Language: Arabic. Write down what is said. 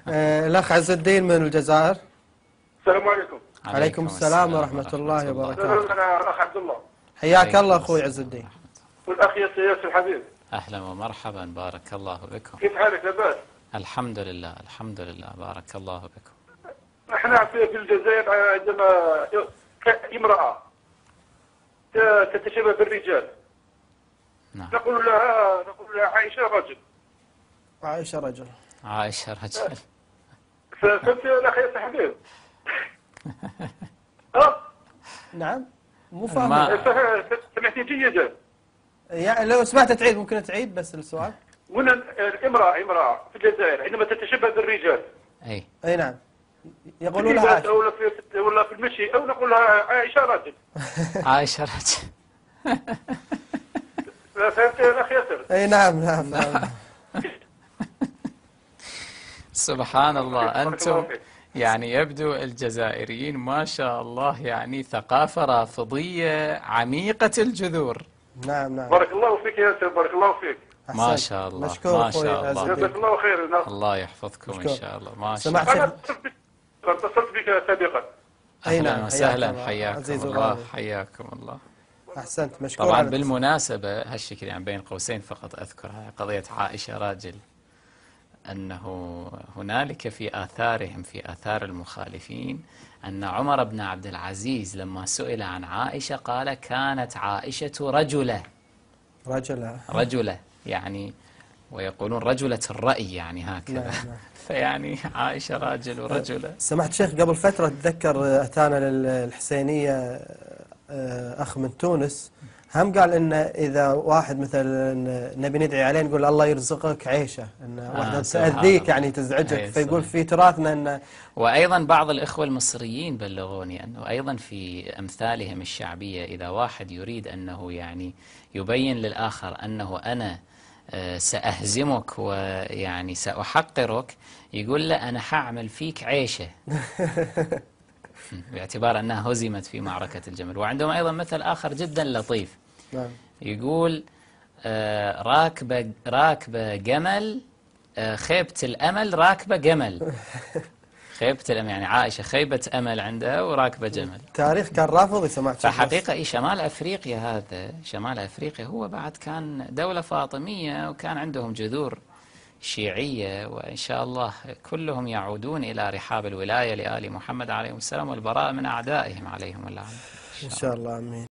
الأخ عز الدين من الجزائر. السلام عليكم. عليكم السلام ورحمة الله وبركاته. أنا الأخ عبد الله. حياك الله أخوي عز الدين. والأخ ياسر الحبيب. أهلا ومرحبا، بارك الله بكم. كيف حالك لاباس؟ الحمد لله الحمد لله، بارك الله بكم. نحن في الجزائر عندما امرأة تتشبه بالرجال نعم. نقول لها عائشة رجل. عائشة رجل. عائشة رجل. فهمت يا أخي ياسر حبيب؟ نعم مو فاهم. سمعتي جيدا؟ يعني لو سمعت تعيد ممكن تعيد بس السؤال. هنا امرأة في الجزائر عندما تتشبه بالرجال. أي نعم. يقولون لها عائشة. ولا في المشي أو نقول لها عائشة رجل. عائشة رجل. فهمت يا أخي ياسر؟ أي نعم نعم. سبحان الله، أنتم يعني يبدو الجزائريين ما شاء الله يعني ثقافة رافضية عميقة الجذور. نعم نعم. بارك الله فيك يا ياسر، بارك الله فيك. ما شاء الله ما شاء الله. جزاك الله خير. الله يحفظكم إن شاء الله. ما شاء الله. أنا اتصلت بك سابقا. أهلا وسهلا، حياكم الله، حياكم الله. أحسنت، مشكور. طبعا بالمناسبة هالشكل يعني بين قوسين فقط أذكر قضية عائشة راجل، أنه هنالك في آثارهم في آثار المخالفين أن عمر بن عبد العزيز لما سئل عن عائشة قال كانت عائشة رجلة. رجلة يعني، ويقولون رجلة الرأي يعني هكذا. فيعني عائشة راجل ورجلة. سمعت شيخ قبل فترة تذكر أتانا للحسينية أخ من تونس، هم قال إن إذا واحد مثلا نبي ندعي عليه نقول الله يرزقك عيشة، إن واحدة تأذيك يعني تزعجك، فيقول في تراثنا إن. وأيضا بعض الإخوة المصريين بلغوني أنه أيضا في أمثالهم الشعبية إذا واحد يريد أنه يعني يبين للآخر أنه أنا سأهزمك ويعني سأحقرك، يقول له أنا حأعمل فيك عيشة. باعتبار أنها هزمت في معركة الجمل. وعندهم أيضا مثل آخر جدا لطيف، يقول راكبة جمل، خيبة الأمل راكبة جمل. خيبة الأمل يعني عائشة خيبة أمل عندها وراكبة جمل. تاريخ كان رافضي سمعت. فحقيقة شمال أفريقيا، هذا شمال أفريقيا هو بعد كان دولة فاطمية وكان عندهم جذور شيعية، وإن شاء الله كلهم يعودون إلى رحاب الولاية لآل محمد عليهم السلام والبراءة من أعدائهم عليهم اللعنة. إن شاء الله. آمين.